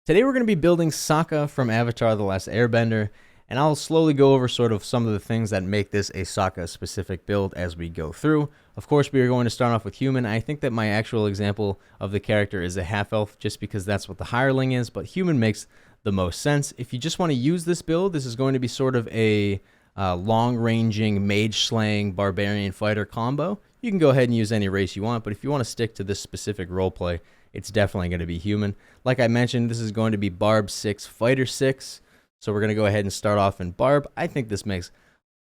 Today we're going to be building Sokka from Avatar: The Last Airbender, and I'll slowly go over sort of some of the things that make this a Sokka-specific build as we go through. Of course, we are going to start off with human. I think that my actual example of the character is a half-elf, just because that's what the hireling is, but human makes the most sense. If you just want to use this build, this is going to be sort of a long-ranging, mage-slaying, barbarian fighter combo. You can go ahead and use any race you want, but if you want to stick to this specific roleplay, it's definitely going to be human. Like I mentioned, this is going to be Barb 6, Fighter 6. So we're going to go ahead and start off in Barb. I think this makes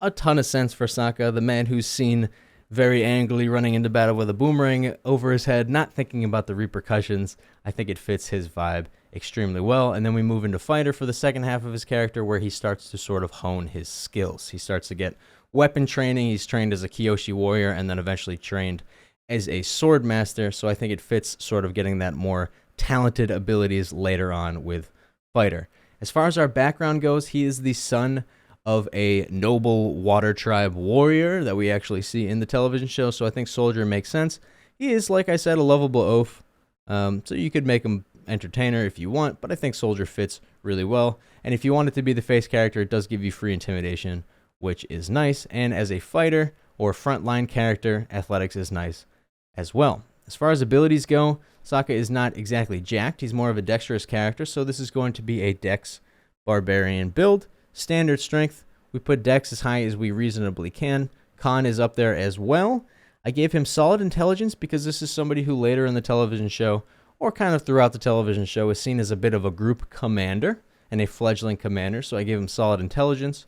a ton of sense for Sokka, the man who's seen very angrily running into battle with a boomerang over his head, not thinking about the repercussions. I think it fits his vibe extremely well. And then we move into Fighter for the second half of his character, where he starts to sort of hone his skills. He starts to get weapon training. He's trained as a Kyoshi warrior and then eventually trained as a sword master, so I think it fits sort of getting that more talented abilities later on with Fighter. As far as our background goes, he is the son of a noble water tribe warrior that we actually see in the television show, so I think Soldier makes sense. He is, like I said, a lovable oaf, so you could make him entertainer if you want, but I think Soldier fits really well. And if you want it to be the face character, it does give you free intimidation, which is nice. And as a fighter or frontline character, athletics is nice as well. As far as abilities go, Sokka is not exactly jacked. He's more of a dexterous character, so this is going to be a Dex Barbarian build. Standard strength, we put Dex as high as we reasonably can. Con is up there as well. I gave him solid intelligence because this is somebody who later in the television show, or kind of throughout the television show, is seen as a bit of a group commander and a fledgling commander, so I gave him solid intelligence.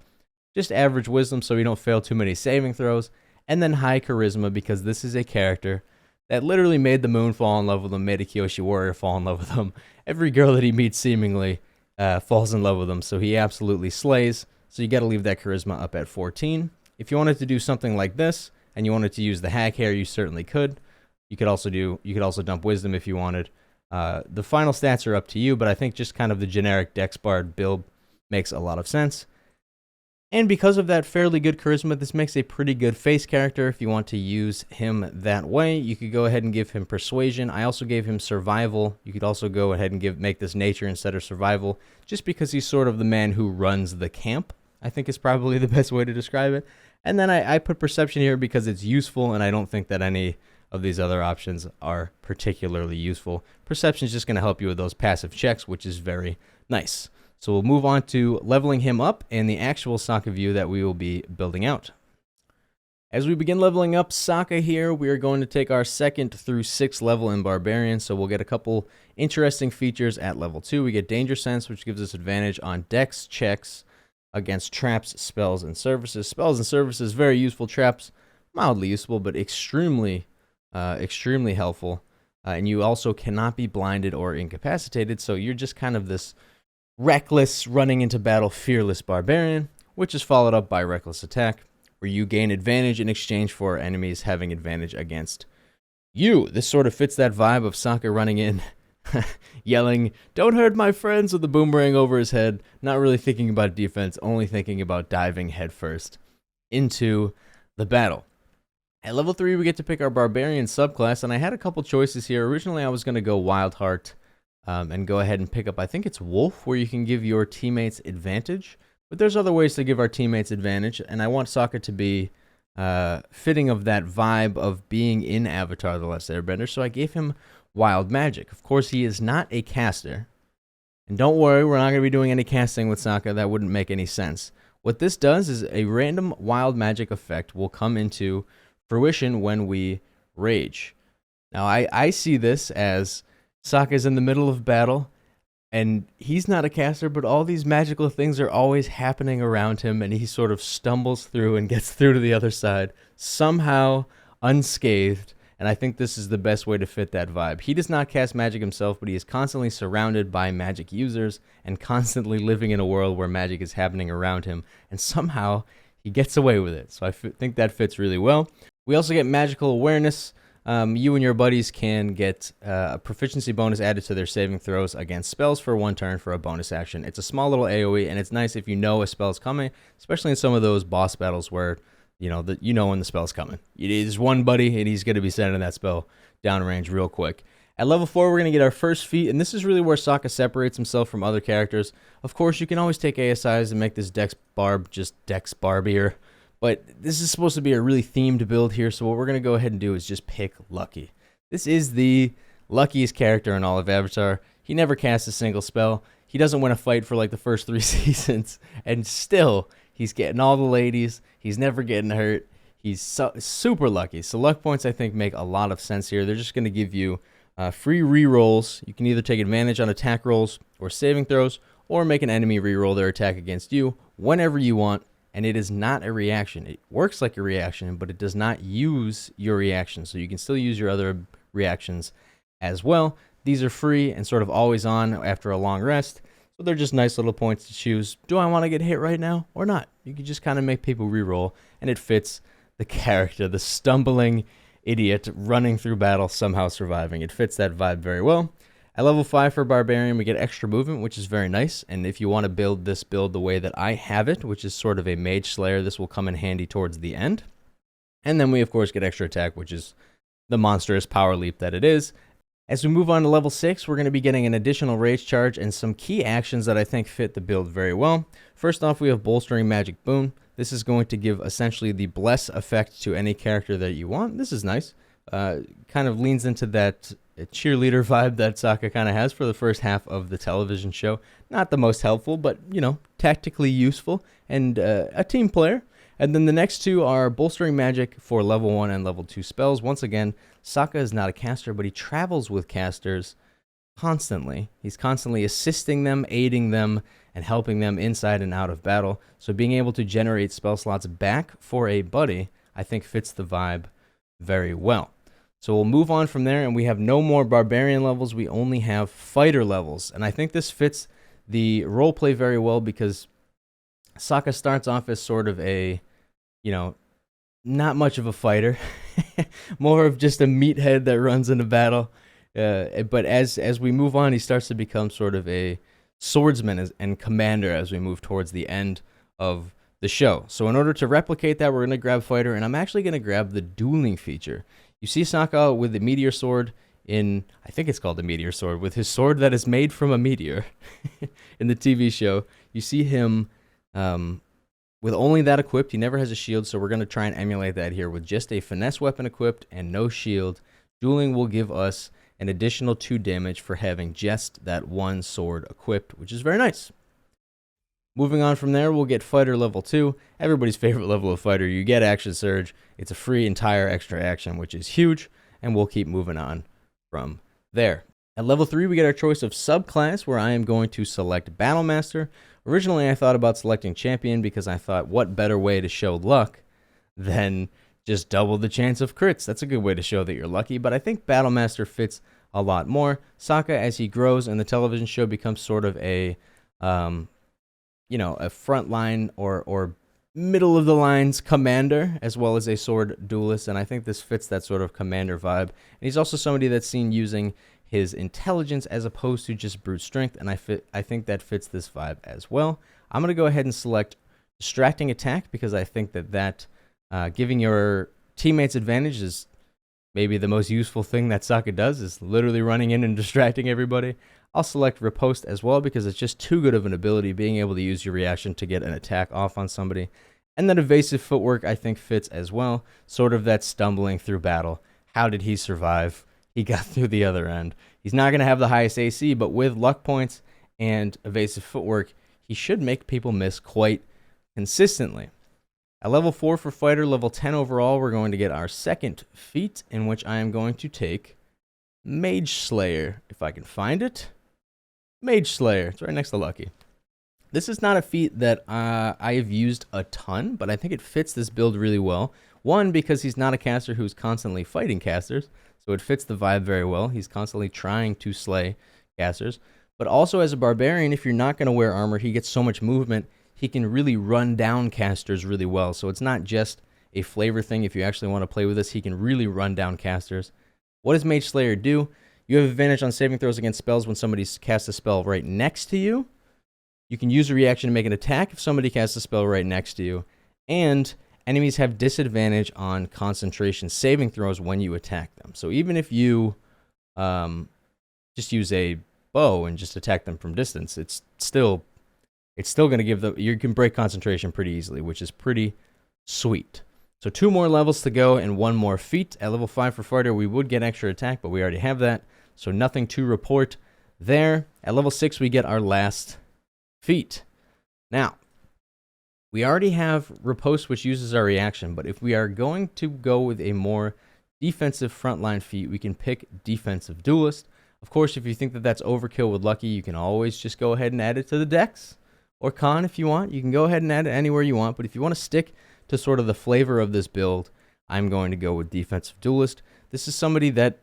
Just average wisdom so we don't fail too many saving throws. And then high charisma because this is a character that literally made the moon fall in love with him, made a Kyoshi warrior fall in love with him. Every girl that he meets seemingly falls in love with him, so he absolutely slays. So you got to leave that charisma up at 14. If you wanted to do something like this, and you wanted to use the hack hair, you certainly could. You could also dump wisdom if you wanted. The final stats are up to you, but I think just kind of the generic Dex Bard build makes a lot of sense. And because of that fairly good charisma, this makes a pretty good face character. If you want to use him that way, you could go ahead and give him persuasion. I also gave him survival. You could also go ahead and make this nature instead of survival, just because he's sort of the man who runs the camp, I think is probably the best way to describe it. And then I put perception here because it's useful, and I don't think that any of these other options are particularly useful. Perception is just going to help you with those passive checks, which is very nice. So we'll move on to leveling him up and the actual Sokka view that we will be building out. As we begin leveling up Sokka here, we are going to take our 2nd through 6th level in Barbarian, so we'll get a couple interesting features at level 2. We get Danger Sense, which gives us advantage on Dex checks against traps, spells, and services. Spells and services, very useful. Traps, mildly useful, but extremely helpful. And you also cannot be blinded or incapacitated, so you're just kind of this reckless, running into battle, fearless barbarian, which is followed up by reckless attack, where you gain advantage in exchange for enemies having advantage against you. This sort of fits that vibe of Sokka running in, yelling, "Don't hurt my friends," with the boomerang over his head, not really thinking about defense, only thinking about diving headfirst into the battle. At level 3, we get to pick our Barbarian subclass, and I had a couple choices here. Originally, I was going to go Wild Heart, and go ahead and pick up, I think it's Wolf, where you can give your teammates advantage. But there's other ways to give our teammates advantage, and I want Sokka to be fitting of that vibe of being in Avatar: The Last Airbender, so I gave him Wild Magic. Of course, he is not a caster, and don't worry, we're not going to be doing any casting with Sokka. That wouldn't make any sense. What this does is a random Wild Magic effect will come into fruition when we rage. Now, I see this as Sokka's in the middle of battle, and he's not a caster, but all these magical things are always happening around him, and he sort of stumbles through and gets through to the other side, somehow unscathed, and I think this is the best way to fit that vibe. He does not cast magic himself, but he is constantly surrounded by magic users and constantly living in a world where magic is happening around him, and somehow he gets away with it, so I think that fits really well. We also get magical awareness. You and your buddies can get a proficiency bonus added to their saving throws against spells for 1 turn for a bonus action. It's a small little AoE, and it's nice if you know a spell's coming, especially in some of those boss battles where you know when the spell's coming. There's one buddy, and he's going to be sending that spell downrange real quick. At level 4, we're going to get our first feat, and this is really where Sokka separates himself from other characters. Of course, you can always take ASIs and make this Dex Barb just Dex Barbier, but this is supposed to be a really themed build here, so what we're going to go ahead and do is just pick Lucky. This is the luckiest character in all of Avatar. He never casts a single spell. He doesn't win a fight for like the first 3 seasons, and still, he's getting all the ladies. He's never getting hurt. He's super lucky. So luck points, I think, make a lot of sense here. They're just going to give you free rerolls. You can either take advantage on attack rolls or saving throws, or make an enemy reroll their attack against you whenever you want, and it is not a reaction. It works like a reaction, but it does not use your reaction, so you can still use your other reactions as well. These are free and sort of always on after a long rest, so they're just nice little points to choose. Do I want to get hit right now or not? You can just kind of make people reroll, and it fits the character, the stumbling idiot running through battle, somehow surviving. It fits that vibe very well. At level 5 for Barbarian, we get extra movement, which is very nice. And if you want to build this build the way that I have it, which is sort of a Mage Slayer, this will come in handy towards the end. And then we, of course, get extra attack, which is the monstrous power leap that it is. As we move on to level 6, we're going to be getting an additional Rage Charge and some key actions that I think fit the build very well. First off, we have Bolstering Magic Boon. This is going to give essentially the bless effect to any character that you want. This is nice. Kind of leans into that cheerleader vibe that Sokka kind of has for the first half of the television show. Not the most helpful, but, you know, tactically useful and a team player. And then the next two are Bolstering Magic for level 1 and level 2 spells. Once again, Sokka is not a caster, but he travels with casters constantly. He's constantly assisting them, aiding them, and helping them inside and out of battle. So being able to generate spell slots back for a buddy, I think fits the vibe very well. So we'll move on from there, and we have no more Barbarian levels. We only have Fighter levels. And I think this fits the roleplay very well because Sokka starts off as sort of a, you know, not much of a fighter. More of just a meathead that runs into battle. But as we move on, he starts to become sort of a swordsman and commander as we move towards the end of the show. So in order to replicate that, we're going to grab Fighter, and I'm actually going to grab the dueling feature. You see Sokka with the meteor sword in, I think it's called the meteor sword, with his sword that is made from a meteor in the TV show. You see him with only that equipped. He never has a shield, so we're going to try and emulate that here with just a finesse weapon equipped and no shield. Dueling will give us an additional 2 damage for having just that one sword equipped, which is very nice. Moving on from there, we'll get Fighter level 2. Everybody's favorite level of Fighter. You get Action Surge. It's a free entire extra action, which is huge, and we'll keep moving on from there. At level 3, we get our choice of subclass, where I am going to select Battlemaster. Originally, I thought about selecting Champion because I thought, what better way to show luck than just double the chance of crits? That's a good way to show that you're lucky, but I think Battlemaster fits a lot more. Sokka, as he grows in the television show, becomes sort of a, you know, a frontline or middle of the lines commander, as well as a sword duelist, and I think this fits that sort of commander vibe. And he's also somebody that's seen using his intelligence as opposed to just brute strength, and I think that fits this vibe as well. I'm going to go ahead and select Distracting Attack because I think that giving your teammates advantage is maybe the most useful thing that Sokka does, is literally running in and distracting everybody. I'll select Riposte as well because it's just too good of an ability, being able to use your reaction to get an attack off on somebody. And then Evasive Footwork I think fits as well, sort of that stumbling through battle. How did he survive? He got through the other end. He's not going to have the highest AC, but with luck points and Evasive Footwork, he should make people miss quite consistently. At level 4 for Fighter, level 10 overall, we're going to get our second feat, in which I am going to take Mage Slayer, if I can find it. Mage Slayer, it's right next to Lucky. This is not a feat that I have used a ton, but I think it fits this build really well. One, because he's not a caster who's constantly fighting casters, so it fits the vibe very well. He's constantly trying to slay casters. But also as a Barbarian, if you're not going to wear armor, he gets so much movement, he can really run down casters really well. So it's not just a flavor thing. If you actually want to play with this, he can really run down casters. What does Mage Slayer do? You have advantage on saving throws against spells when somebody casts a spell right next to you. You can use a reaction to make an attack if somebody casts a spell right next to you. And enemies have disadvantage on concentration saving throws when you attack them. So even if you just use a bow and just attack them from distance, it's still going to give them, you can break concentration pretty easily, which is pretty sweet. So 2 more levels to go and 1 more feat. At level 5 for fighter, we would get extra attack, but we already have that, so nothing to report there. At level 6, we get our last feat. Now, we already have riposte, which uses our reaction, but if we are going to go with a more defensive frontline feat, we can pick defensive duelist. Of course, if you think that that's overkill with lucky, you can always just go ahead and add it to the dex, or con if you want. You can go ahead and add it anywhere you want, but if you want to stick to sort of the flavor of this build, I'm going to go with defensive duelist. This is somebody that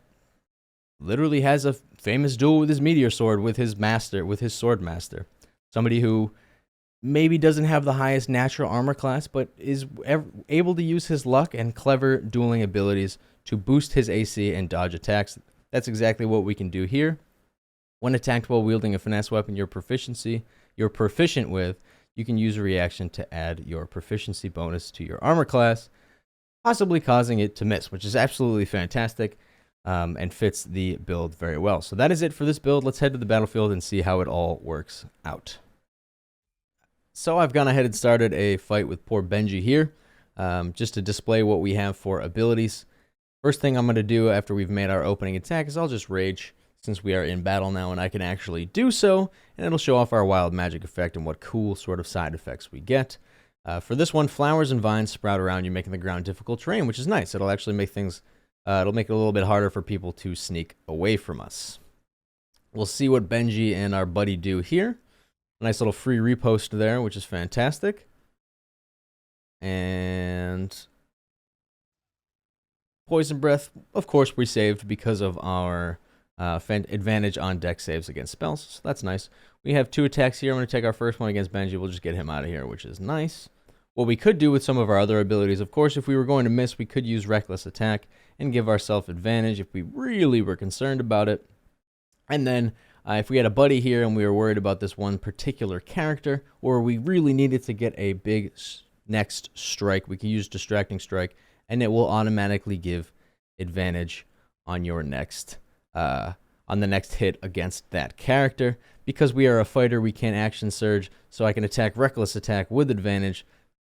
literally has a famous duel with his meteor sword with his master, with his sword master. Somebody who maybe doesn't have the highest natural armor class, but is able to use his luck and clever dueling abilities to boost his AC and dodge attacks. That's exactly what we can do here. When attacked while wielding a finesse weapon you're proficient with, you can use a reaction to add your proficiency bonus to your armor class, possibly causing it to miss, which is absolutely fantastic and fits the build very well. So that is it for this build. Let's head to the battlefield and see how it all works out. So I've gone ahead and started a fight with poor Benji here, just to display what we have for abilities. First thing I'm going to do after we've made our opening attack is I'll just rage, since we are in battle now and I can actually do so, and it'll show off our wild magic effect and what cool sort of side effects we get. For this one, flowers and vines sprout around you, making the ground difficult terrain, which is nice. It'll actually make things, it'll make it a little bit harder for people to sneak away from us. We'll see what Benji and our buddy do here. A nice little free repost there, which is fantastic. And poison breath, of course, we saved because of our advantage on dex saves against spells, so that's nice. We have 2 attacks here. I'm going to take our first one against Benji. We'll just get him out of here, which is nice. What we could do with some of our other abilities, of course, if we were going to miss, we could use reckless attack and give ourselves advantage if we really were concerned about it. And then if we had a buddy here and we were worried about this one particular character, or we really needed to get a big next strike, we can use distracting strike, and it will automatically give advantage on your next on the next hit against that character. Because we are a fighter, we can't action surge, so I can attack reckless attack with advantage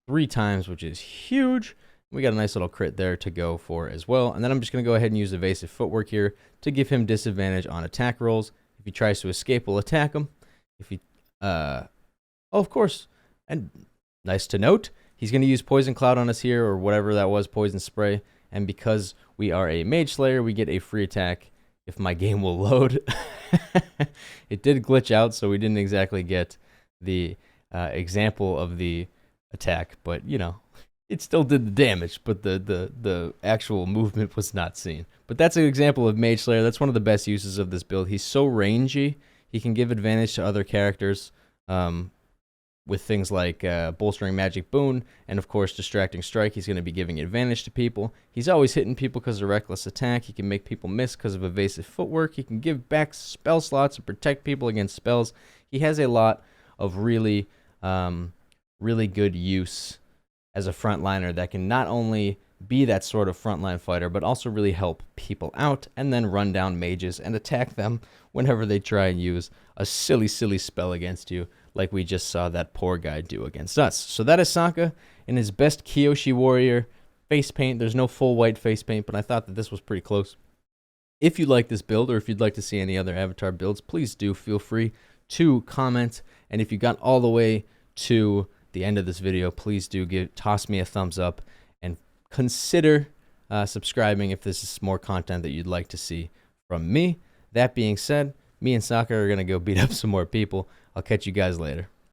3 times, which is huge. We got a nice little crit there to go for as well. And then I'm just going to go ahead and use evasive footwork here to give him disadvantage on attack rolls. If he tries to escape, we'll attack him. If he oh, of course, and nice to note, he's going to use Poison Cloud on us here, or whatever that was, Poison Spray. And because we are a Mage Slayer, we get a free attack if my game will load. It did glitch out, so we didn't exactly get the example of the attack. But, you know, it still did the damage, but the actual movement was not seen. But that's an example of Mage Slayer. That's one of the best uses of this build. He's so rangy. He can give advantage to other characters with things like bolstering magic boon, and of course distracting strike. He's going to be giving advantage to people. He's always hitting people because of reckless attack. He can make people miss because of evasive footwork. He can give back spell slots and protect people against spells. He has a lot of really really good use as a frontliner that can not only be that sort of frontline fighter, but also really help people out and then run down mages and attack them whenever they try and use a silly spell against you, like we just saw that poor guy do against us. So that is Sokka in his best Kyoshi warrior face paint. There's no full white face paint, but I thought that this was pretty close. If you like this build, or if you'd like to see any other Avatar builds, please do feel free to comment. And if you got all the way to the end of this video, please do toss me a thumbs up and consider subscribing if this is more content that you'd like to see from me. That being said, me and Sokka are going to go beat up some more people. I'll catch you guys later.